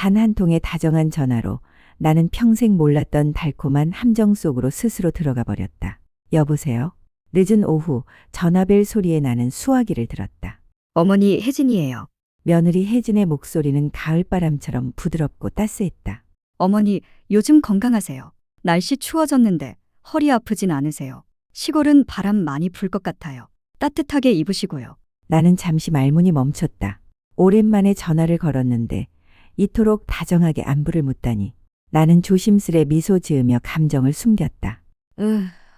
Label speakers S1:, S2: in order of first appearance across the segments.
S1: 단 한 통의 다정한 전화로 나는 평생 몰랐던 달콤한 함정 속으로 스스로 들어가 버렸다. 여보세요? 늦은 오후 전화벨 소리에 나는 수화기를 들었다.
S2: 어머니 혜진이에요.
S1: 며느리 혜진의 목소리는 가을바람처럼 부드럽고 따스했다.
S2: 어머니 요즘 건강하세요. 날씨 추워졌는데 허리 아프진 않으세요. 시골은 바람 많이 불 것 같아요. 따뜻하게 입으시고요.
S1: 나는 잠시 말문이 멈췄다. 오랜만에 전화를 걸었는데 이토록 다정하게 안부를 묻다니. 나는 조심스레 미소 지으며 감정을 숨겼다.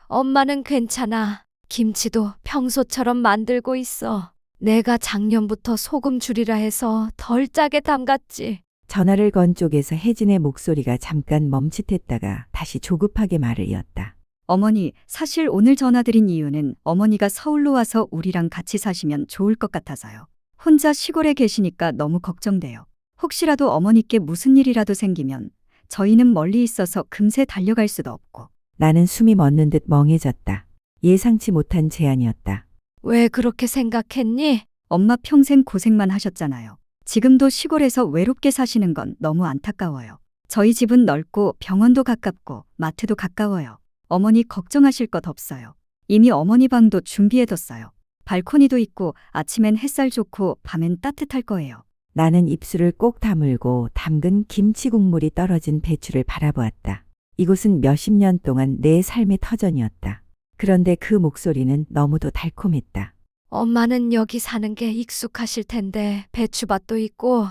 S3: 엄마는 괜찮아. 김치도 평소처럼 만들고 있어. 내가 작년부터 소금 줄이라 해서 덜 짜게 담갔지.
S1: 전화를 건 쪽에서 혜진의 목소리가 잠깐 멈칫했다가 다시 조급하게 말을 이었다.
S2: 어머니, 사실 오늘 전화드린 이유는 어머니가 서울로 와서 우리랑 같이 사시면 좋을 것 같아서요. 혼자 시골에 계시니까 너무 걱정돼요. 혹시라도 어머니께 무슨 일이라도 생기면 저희는 멀리 있어서 금세 달려갈 수도 없고.
S1: 나는 숨이 멎는 듯 멍해졌다. 예상치 못한 제안이었다.
S3: 왜 그렇게 생각했니?
S2: 엄마 평생 고생만 하셨잖아요. 지금도 시골에서 외롭게 사시는 건 너무 안타까워요. 저희 집은 넓고 병원도 가깝고 마트도 가까워요. 어머니 걱정하실 것 없어요. 이미 어머니 방도 준비해뒀어요. 발코니도 있고 아침엔 햇살 좋고 밤엔 따뜻할 거예요.
S1: 나는 입술을 꼭 다물고 담근 김치 국물이 떨어진 배추를 바라보았다. 이곳은 몇십 년 동안 내 삶의 터전이었다. 그런데 그 목소리는 너무도 달콤했다.
S3: 엄마는 여기 사는 게 익숙하실 텐데 배추밭도 있고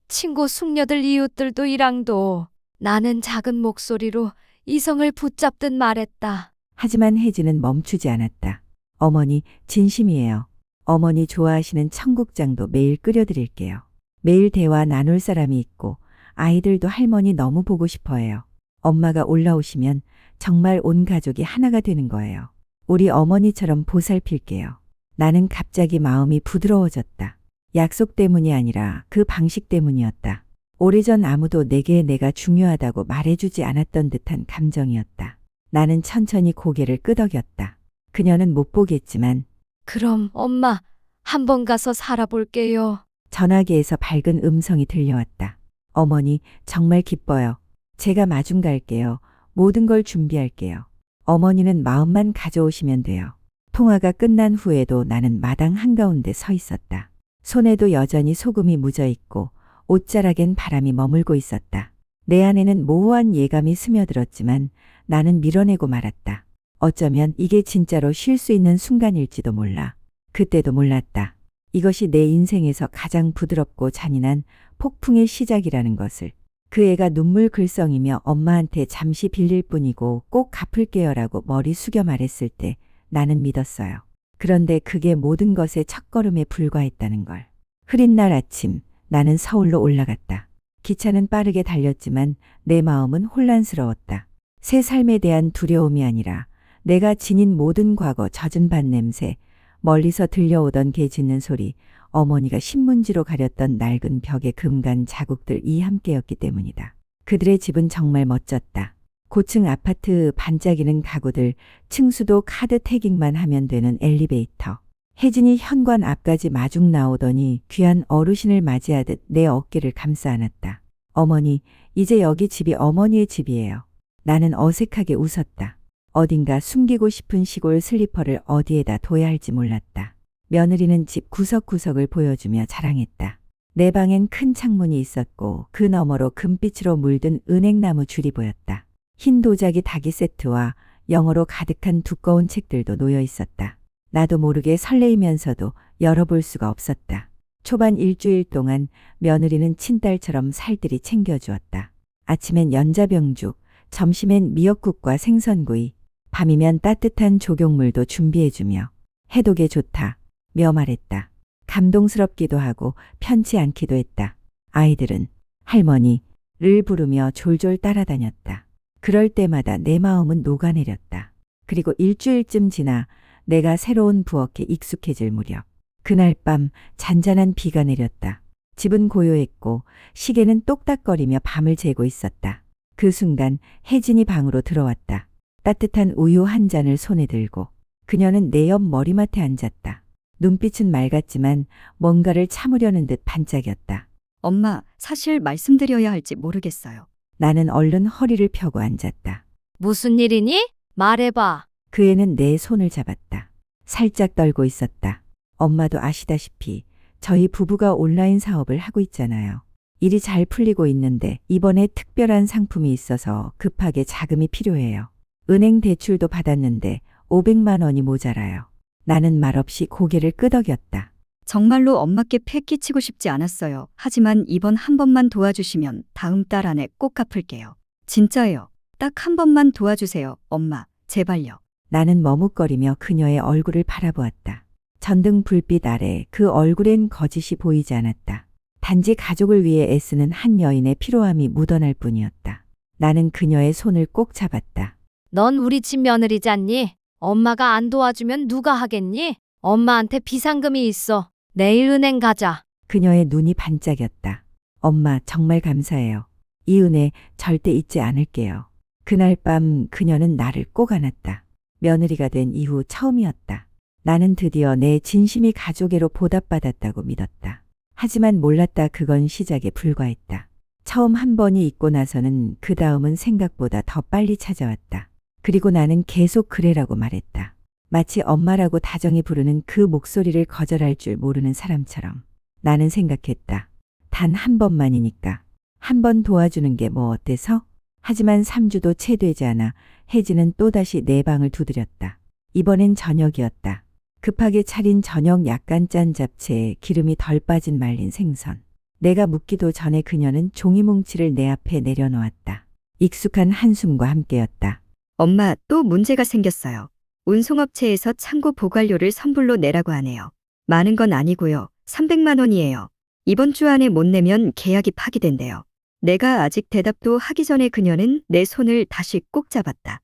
S3: 친구 숙녀들 이웃들도 이랑도. 나는 작은 목소리로 이성을 붙잡듯 말했다.
S1: 하지만 혜진은 멈추지 않았다. 어머니 진심이에요. 어머니 좋아하시는 청국장도 매일 끓여드릴게요. 매일 대화 나눌 사람이 있고 아이들도 할머니 너무 보고 싶어해요. 엄마가 올라오시면 정말 온 가족이 하나가 되는 거예요. 우리 어머니처럼 보살필게요. 나는 갑자기 마음이 부드러워졌다. 약속 때문이 아니라 그 방식 때문이었다. 오래전 아무도 내게 내가 중요하다고 말해주지 않았던 듯한 감정이었다. 나는 천천히 고개를 끄덕였다. 그녀는 못 보겠지만
S3: 그럼 엄마 한번 가서 살아볼게요.
S1: 전화기에서 밝은 음성이 들려왔다. 어머니 정말 기뻐요. 제가 마중 갈게요. 모든 걸 준비할게요. 어머니는 마음만 가져오시면 돼요. 통화가 끝난 후에도 나는 마당 한가운데 서 있었다. 손에도 여전히 소금이 묻어 있고 옷자락엔 바람이 머물고 있었다. 내 안에는 모호한 예감이 스며들었지만 나는 밀어내고 말았다. 어쩌면 이게 진짜로 쉴 수 있는 순간일지도 몰라. 그때도 몰랐다. 이것이 내 인생에서 가장 부드럽고 잔인한 폭풍의 시작이라는 것을. 그 애가 눈물 글썽이며 엄마한테 잠시 빌릴 뿐이고 꼭 갚을게요라고 머리 숙여 말했을 때 나는 믿었어요. 그런데 그게 모든 것의 첫걸음에 불과했다는 걸. 흐린 날 아침 나는 서울로 올라갔다. 기차는 빠르게 달렸지만 내 마음은 혼란스러웠다. 새 삶에 대한 두려움이 아니라 내가 지닌 모든 과거 젖은 밭 냄새, 멀리서 들려오던 개 짖는 소리, 어머니가 신문지로 가렸던 낡은 벽의 금간 자국들이 함께였기 때문이다. 그들의 집은 정말 멋졌다. 고층 아파트 반짝이는 가구들, 층수도 카드 태깅만 하면 되는 엘리베이터. 혜진이 현관 앞까지 마중 나오더니 귀한 어르신을 맞이하듯 내 어깨를 감싸 안았다. 어머니, 이제 여기 집이 어머니의 집이에요. 나는 어색하게 웃었다. 어딘가 숨기고 싶은 시골 슬리퍼를 어디에다 둬야 할지 몰랐다. 며느리는 집 구석구석을 보여주며 자랑했다. 내 방엔 큰 창문이 있었고 그 너머로 금빛으로 물든 은행나무 줄이 보였다. 흰 도자기 닭이 세트와 영어로 가득한 두꺼운 책들도 놓여 있었다. 나도 모르게 설레이면서도 열어볼 수가 없었다. 초반 일주일 동안 며느리는 친딸처럼 살뜰히 챙겨주었다. 아침엔 연자병죽, 점심엔 미역국과 생선구이, 밤이면 따뜻한 조경물도 준비해주며 해독에 좋다 며 말했다. 감동스럽기도 하고 편치 않기도 했다. 아이들은 할머니를 부르며 졸졸 따라다녔다. 그럴 때마다 내 마음은 녹아내렸다. 그리고 일주일쯤 지나 내가 새로운 부엌에 익숙해질 무렵 그날 밤 잔잔한 비가 내렸다. 집은 고요했고 시계는 똑딱거리며 밤을 재고 있었다. 그 순간 혜진이 방으로 들어왔다. 따뜻한 우유 한 잔을 손에 들고 그녀는 내 옆 머리맡에 앉았다. 눈빛은 맑았지만 뭔가를 참으려는 듯 반짝였다.
S2: 엄마, 사실 말씀드려야 할지 모르겠어요.
S1: 나는 얼른 허리를 펴고 앉았다.
S3: 무슨 일이니? 말해봐.
S1: 그 애는 내 손을 잡았다. 살짝 떨고 있었다. 엄마도 아시다시피 저희 부부가 온라인 사업을 하고 있잖아요. 일이 잘 풀리고 있는데 이번에 특별한 상품이 있어서 급하게 자금이 필요해요. 은행 대출도 받았는데 500만 원이 모자라요. 나는 말없이 고개를 끄덕였다.
S2: 정말로 엄마께 패 끼치고 싶지 않았어요. 하지만 이번 한 번만 도와주시면 다음 달 안에 꼭 갚을게요. 진짜예요. 딱 한 번만 도와주세요. 엄마, 제발요.
S1: 나는 머뭇거리며 그녀의 얼굴을 바라보았다. 전등 불빛 아래 그 얼굴엔 거짓이 보이지 않았다. 단지 가족을 위해 애쓰는 한 여인의 피로함이 묻어날 뿐이었다. 나는 그녀의 손을 꼭 잡았다.
S3: 넌 우리 집 며느리잖니? 엄마가 안 도와주면 누가 하겠니? 엄마한테 비상금이 있어. 내일 은행 가자.
S1: 그녀의 눈이 반짝였다. 엄마, 정말 감사해요. 이 은혜 절대 잊지 않을게요. 그날 밤 그녀는 나를 꼭 안았다. 며느리가 된 이후 처음이었다. 나는 드디어 내 진심이 가족애로 보답받았다고 믿었다. 하지만 몰랐다, 그건 시작에 불과했다. 처음 한 번이 있고 나서는 그 다음은 생각보다 더 빨리 찾아왔다. 그리고 나는 계속 그래라고 말했다. 마치 엄마라고 다정히 부르는 그 목소리를 거절할 줄 모르는 사람처럼. 나는 생각했다. 단 한 번만이니까. 한 번 도와주는 게 뭐 어때서? 하지만 3주도 채 되지 않아 혜진은 또다시 내 방을 두드렸다. 이번엔 저녁이었다. 급하게 차린 저녁, 약간 짠 잡채에 기름이 덜 빠진 말린 생선. 내가 묻기도 전에 그녀는 종이 뭉치를 내 앞에 내려놓았다. 익숙한 한숨과 함께였다.
S2: 엄마, 또 문제가 생겼어요. 운송업체에서 창고 보관료를 선불로 내라고 하네요. 많은 건 아니고요. 300만 원이에요. 이번 주 안에 못 내면 계약이 파기된대요. 내가 아직 대답도 하기 전에 그녀는 내 손을 다시 꼭 잡았다.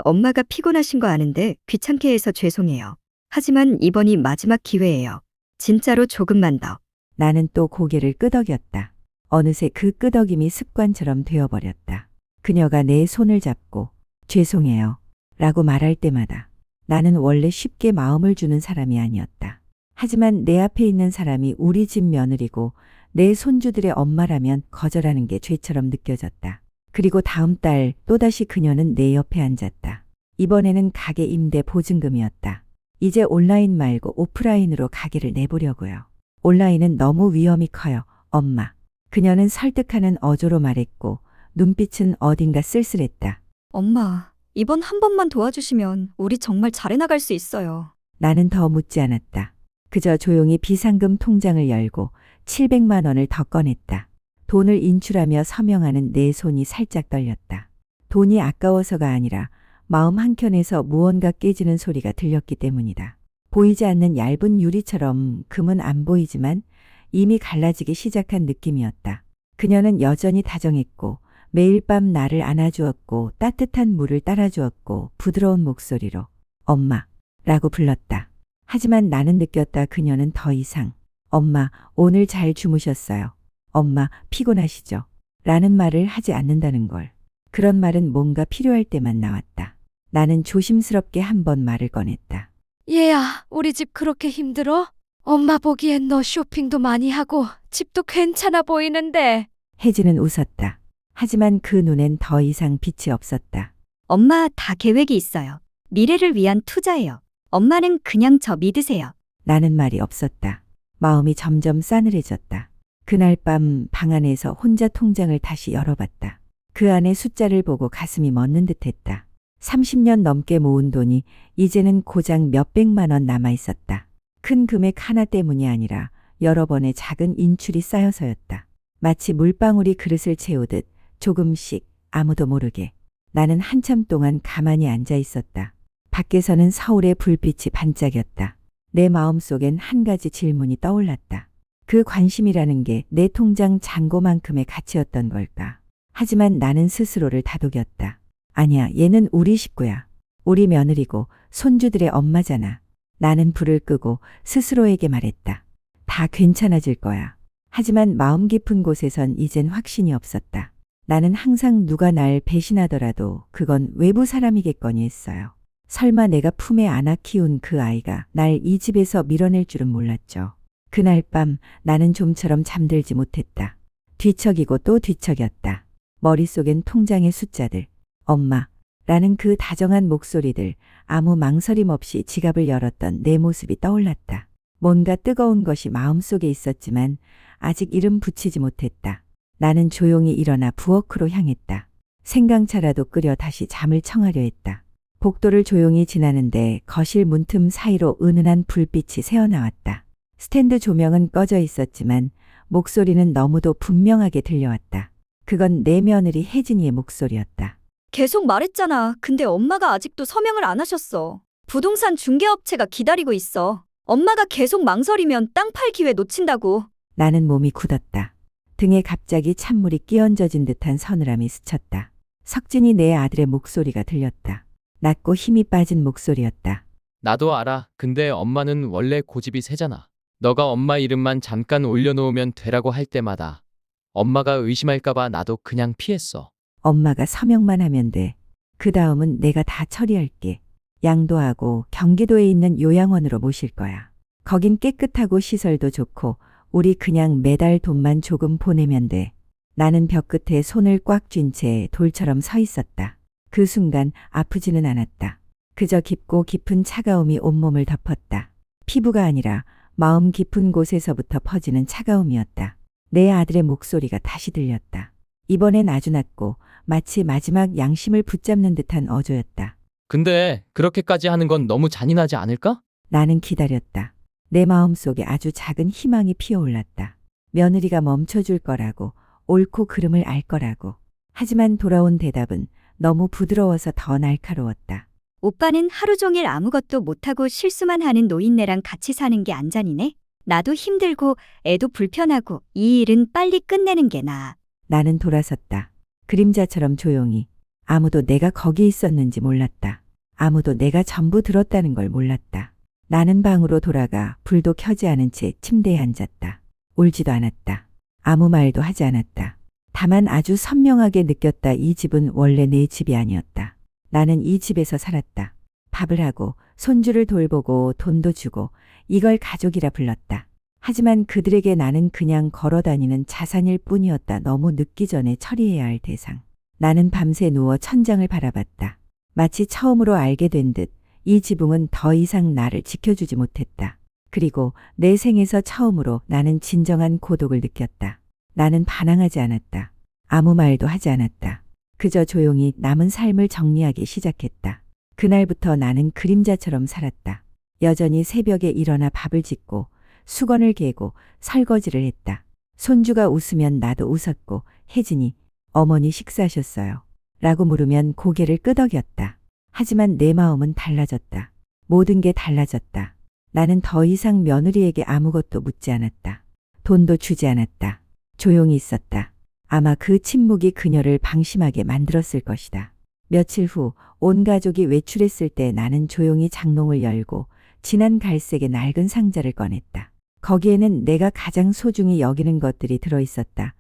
S2: 엄마가 피곤하신 거 아는데 귀찮게 해서 죄송해요. 하지만 이번이 마지막 기회예요. 진짜로 조금만 더.
S1: 나는 또 고개를 끄덕였다. 어느새 그 끄덕임이 습관처럼 되어버렸다. 그녀가 내 손을 잡고 죄송해요 라고 말할 때마다 나는 원래 쉽게 마음을 주는 사람이 아니었다. 하지만 내 앞에 있는 사람이 우리 집 며느리고 내 손주들의 엄마라면 거절하는 게 죄처럼 느껴졌다. 그리고 다음 달 또다시 그녀는 내 옆에 앉았다. 이번에는 가게 임대 보증금이었다. 이제 온라인 말고 오프라인으로 가게를 내보려고요. 온라인은 너무 위험이 커요, 엄마. 그녀는 설득하는 어조로 말했고 눈빛은 어딘가 쓸쓸했다.
S2: 엄마, 이번 한 번만 도와주시면 우리 정말 잘해나갈 수 있어요.
S1: 나는 더 묻지 않았다. 그저 조용히 비상금 통장을 열고 700만 원을 더 꺼냈다. 돈을 인출하며 서명하는 내 손이 살짝 떨렸다. 돈이 아까워서가 아니라 마음 한켠에서 무언가 깨지는 소리가 들렸기 때문이다. 보이지 않는 얇은 유리처럼 금은 안 보이지만 이미 갈라지기 시작한 느낌이었다. 그녀는 여전히 다정했고 매일 밤 나를 안아주었고 따뜻한 물을 따라주었고 부드러운 목소리로 엄마라고 불렀다. 하지만 나는 느꼈다. 그녀는 더 이상 엄마, 오늘 잘 주무셨어요. 엄마, 피곤하시죠? 라는 말을 하지 않는다는 걸. 그런 말은 뭔가 필요할 때만 나왔다. 나는 조심스럽게 한 번 말을 꺼냈다.
S3: 얘야, 우리 집 그렇게 힘들어? 엄마 보기엔 너 쇼핑도 많이 하고 집도 괜찮아 보이는데.
S1: 혜진은 웃었다. 하지만 그 눈엔 더 이상 빛이 없었다.
S2: 엄마, 다 계획이 있어요. 미래를 위한 투자예요. 엄마는 그냥 저 믿으세요.
S1: 나는 말이 없었다. 마음이 점점 싸늘해졌다. 그날 밤 방 안에서 혼자 통장을 다시 열어봤다. 그 안에 숫자를 보고 가슴이 멎는 듯했다. 30년 넘게 모은 돈이 이제는 고작 몇백만 원 남아 있었다. 큰 금액 하나 때문이 아니라 여러 번의 작은 인출이 쌓여서였다. 마치 물방울이 그릇을 채우듯 조금씩 아무도 모르게. 나는 한참 동안 가만히 앉아 있었다. 밖에서는 서울의 불빛이 반짝였다. 내 마음속엔 한 가지 질문이 떠올랐다. 그 관심이라는 게 내 통장 잔고만큼의 가치였던 걸까? 하지만 나는 스스로를 다독였다. 아니야, 얘는 우리 식구야. 우리 며느리고 손주들의 엄마잖아. 나는 불을 끄고 스스로에게 말했다. 다 괜찮아질 거야. 하지만 마음 깊은 곳에선 이젠 확신이 없었다. 나는 항상 누가 날 배신하더라도 그건 외부 사람이겠거니 했어요. 설마 내가 품에 안아 키운 그 아이가 날 이 집에서 밀어낼 줄은 몰랐죠. 그날 밤 나는 좀처럼 잠들지 못했다. 뒤척이고 또 뒤척였다. 머릿속엔 통장의 숫자들, 엄마라는 그 다정한 목소리들, 아무 망설임 없이 지갑을 열었던 내 모습이 떠올랐다. 뭔가 뜨거운 것이 마음속에 있었지만 아직 이름 붙이지 못했다. 나는 조용히 일어나 부엌으로 향했다. 생강차라도 끓여 다시 잠을 청하려 했다. 복도를 조용히 지나는데 거실 문틈 사이로 은은한 불빛이 새어나왔다. 스탠드 조명은 꺼져 있었지만 목소리는 너무도 분명하게 들려왔다. 그건 내 며느리 혜진이의 목소리였다.
S2: 계속 말했잖아. 근데 엄마가 아직도 서명을 안 하셨어. 부동산 중개업체가 기다리고 있어. 엄마가 계속 망설이면 땅 팔 기회 놓친다고.
S1: 나는 몸이 굳었다. 등에 갑자기 찬물이 끼얹어진 듯한 서늘함이 스쳤다. 석진이 내 아들의 목소리가 들렸다. 낮고 힘이 빠진 목소리였다.
S4: 나도 알아. 근데 엄마는 원래 고집이 세잖아. 너가 엄마 이름만 잠깐 올려놓으면 되라고 할 때마다 엄마가 의심할까봐 나도 그냥 피했어.
S1: 엄마가 서명만 하면 돼. 그 다음은 내가 다 처리할게. 양도하고 경기도에 있는 요양원으로 모실 거야. 거긴 깨끗하고 시설도 좋고 우리 그냥 매달 돈만 조금 보내면 돼. 나는 벽 끝에 손을 꽉 쥔 채 돌처럼 서 있었다. 그 순간 아프지는 않았다. 그저 깊고 깊은 차가움이 온몸을 덮었다. 피부가 아니라 마음 깊은 곳에서부터 퍼지는 차가움이었다. 내 아들의 목소리가 다시 들렸다. 이번엔 아주 낮고 마치 마지막 양심을 붙잡는 듯한 어조였다.
S4: 근데 그렇게까지 하는 건 너무 잔인하지 않을까?
S1: 나는 기다렸다. 내 마음속에 아주 작은 희망이 피어올랐다. 며느리가 멈춰줄 거라고, 옳고 그름을 알 거라고. 하지만 돌아온 대답은 너무 부드러워서 더 날카로웠다.
S2: 오빠는 하루 종일 아무것도 못하고 실수만 하는 노인네랑 같이 사는 게 안잔이네? 나도 힘들고 애도 불편하고 이 일은 빨리 끝내는 게 나아.
S1: 나는 돌아섰다. 그림자처럼 조용히. 아무도 내가 거기 있었는지 몰랐다. 아무도 내가 전부 들었다는 걸 몰랐다. 나는 방으로 돌아가 불도 켜지 않은 채 침대에 앉았다. 울지도 않았다. 아무 말도 하지 않았다. 다만 아주 선명하게 느꼈다. 이 집은 원래 내 집이 아니었다. 나는 이 집에서 살았다. 밥을 하고 손주를 돌보고 돈도 주고 이걸 가족이라 불렀다. 하지만 그들에게 나는 그냥 걸어다니는 자산일 뿐이었다. 너무 늦기 전에 처리해야 할 대상. 나는 밤새 누워 천장을 바라봤다. 마치 처음으로 알게 된 듯 이 지붕은 더 이상 나를 지켜주지 못했다. 그리고 내 생에서 처음으로 나는 진정한 고독을 느꼈다. 나는 반항하지 않았다. 아무 말도 하지 않았다. 그저 조용히 남은 삶을 정리하기 시작했다. 그날부터 나는 그림자처럼 살았다. 여전히 새벽에 일어나 밥을 짓고 수건을 개고 설거지를 했다. 손주가 웃으면 나도 웃었고 혜진이 어머니 식사하셨어요? 라고 물으면 고개를 끄덕였다. 하지만 내 마음은 달라졌다. 모든 게 달라졌다. 나는 더 이상 며느리에게 아무것도 묻지 않았다. 돈도 주지 않았다. 조용히 있었다. 아마 그 침묵이 그녀를 방심하게 만들었을 것이다. 며칠 후 온 가족이 외출했을 때 나는 조용히 장롱을 열고 진한 갈색의 낡은 상자를 꺼냈다. 거기에는 내가 가장 소중히 여기는 것들이 들어있었다.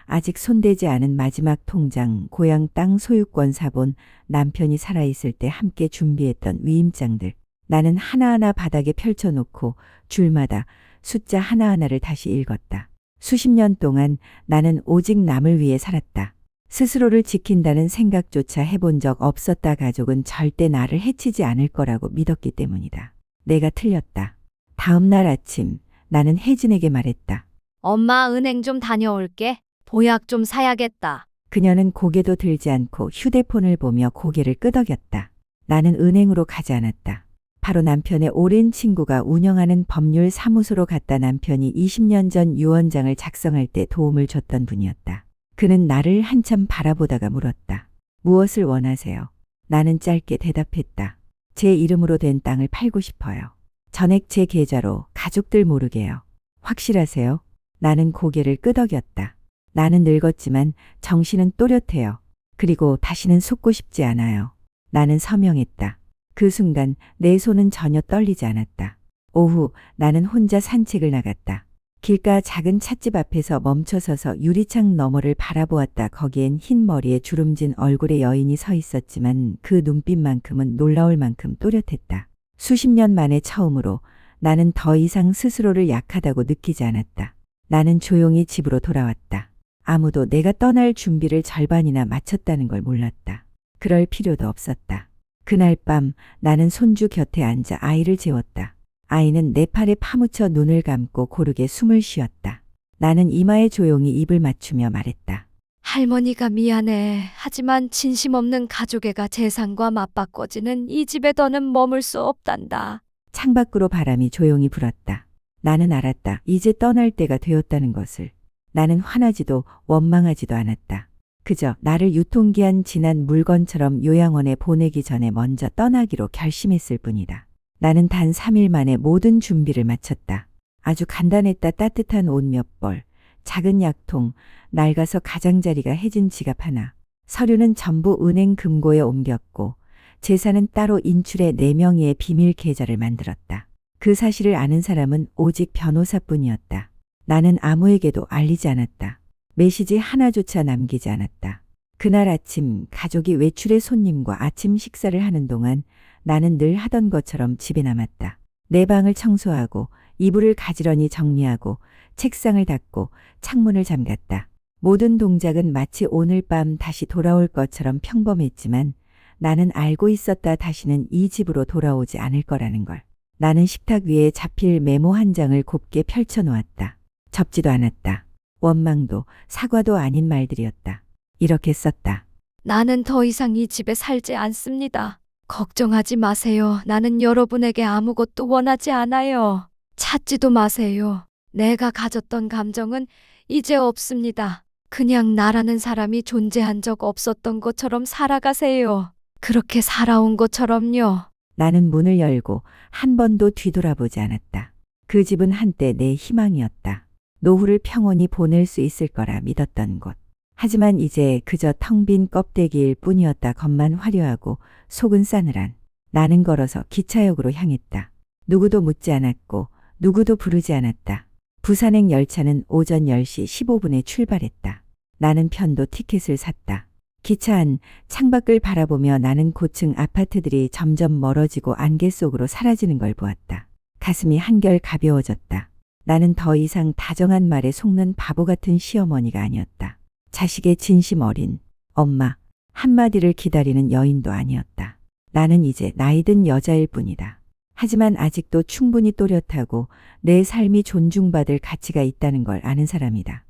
S1: 아직 손대지 않은 마지막 통장, 고향 땅 소유권 사본, 남편이 살아있을 때 함께 준비했던 위임장들. 나는 하나하나 바닥에 펼쳐놓고 줄마다 숫자 하나하나를 다시 읽었다. 수십 년 동안 나는 오직 남을 위해 살았다. 스스로를 지킨다는 생각조차 해본 적 없었다. 가족은 절대 나를 해치지 않을 거라고 믿었기 때문이다. 내가 틀렸다. 다음 날 아침 나는 혜진에게 말했다.
S3: 엄마 은행 좀 다녀올게. 보약 좀 사야겠다.
S1: 그녀는 고개도 들지 않고 휴대폰을 보며 고개를 끄덕였다. 나는 은행으로 가지 않았다. 바로 남편의 오랜 친구가 운영하는 법률 사무소로 갔다. 남편이 20년 전 유언장을 작성할 때 도움을 줬던 분이었다. 그는 나를 한참 바라보다가 물었다. 무엇을 원하세요? 나는 짧게 대답했다. 제 이름으로 된 땅을 팔고 싶어요. 전액 제 계좌로 가족들 모르게요. 확실하세요? 나는 고개를 끄덕였다. 나는 늙었지만 정신은 또렷해요. 그리고 다시는 속고 싶지 않아요. 나는 서명했다. 그 순간 내 손은 전혀 떨리지 않았다. 오후 나는 혼자 산책을 나갔다. 길가 작은 찻집 앞에서 멈춰서서 유리창 너머를 바라보았다. 거기엔 흰 머리에 주름진 얼굴의 여인이 서 있었지만 그 눈빛만큼은 놀라울 만큼 또렷했다. 수십 년 만에 처음으로 나는 더 이상 스스로를 약하다고 느끼지 않았다. 나는 조용히 집으로 돌아왔다. 아무도 내가 떠날 준비를 절반이나 마쳤다는 걸 몰랐다. 그럴 필요도 없었다. 그날 밤 나는 손주 곁에 앉아 아이를 재웠다. 아이는 내 팔에 파묻혀 눈을 감고 고르게 숨을 쉬었다. 나는 이마에 조용히 입을 맞추며 말했다.
S3: 할머니가 미안해. 하지만 진심 없는 가족애가 재산과 맞바꿔지는 이 집에 더는 머물 수 없단다.
S1: 창밖으로 바람이 조용히 불었다. 나는 알았다. 이제 떠날 때가 되었다는 것을. 나는 화나지도 원망하지도 않았다. 그저 나를 유통기한 지난 물건처럼 요양원에 보내기 전에 먼저 떠나기로 결심했을 뿐이다. 나는 단 3일 만에 모든 준비를 마쳤다. 아주 간단했다. 따뜻한 옷 몇 벌, 작은 약통, 낡아서 가장자리가 해진 지갑 하나. 서류는 전부 은행 금고에 옮겼고 재산은 따로 인출해 4명의 비밀 계좌를 만들었다. 그 사실을 아는 사람은 오직 변호사뿐이었다. 나는 아무에게도 알리지 않았다. 메시지 하나조차 남기지 않았다. 그날 아침 가족이 외출해 손님과 아침 식사를 하는 동안 나는 늘 하던 것처럼 집에 남았다. 내 방을 청소하고 이불을 가지런히 정리하고 책상을 닦고 창문을 잠갔다. 모든 동작은 마치 오늘 밤 다시 돌아올 것처럼 평범했지만 나는 알고 있었다. 다시는 이 집으로 돌아오지 않을 거라는 걸. 나는 식탁 위에 자필 메모 한 장을 곱게 펼쳐놓았다. 접지도 않았다. 원망도 사과도 아닌 말들이었다. 이렇게 썼다.
S3: 나는 더 이상 이 집에 살지 않습니다. 걱정하지 마세요. 나는 여러분에게 아무것도 원하지 않아요. 찾지도 마세요. 내가 가졌던 감정은 이제 없습니다. 그냥 나라는 사람이 존재한 적 없었던 것처럼 살아가세요. 그렇게 살아온 것처럼요.
S1: 나는 문을 열고 한 번도 뒤돌아보지 않았다. 그 집은 한때 내 희망이었다. 노후를 평온히 보낼 수 있을 거라 믿었던 곳. 하지만 이제 그저 텅 빈 껍데기일 뿐이었다. 겉만 화려하고 속은 싸늘한. 나는 걸어서 기차역으로 향했다. 누구도 묻지 않았고 누구도 부르지 않았다. 부산행 열차는 오전 10시 15분에 출발했다. 나는 편도 티켓을 샀다. 기차 안 창밖을 바라보며 나는 고층 아파트들이 점점 멀어지고 안개 속으로 사라지는 걸 보았다. 가슴이 한결 가벼워졌다. 나는 더 이상 다정한 말에 속는 바보 같은 시어머니가 아니었다. 자식의 진심 어린 엄마 한마디를 기다리는 여인도 아니었다. 나는 이제 나이든 여자일 뿐이다. 하지만 아직도 충분히 또렷하고 내 삶이 존중받을 가치가 있다는 걸 아는 사람이다.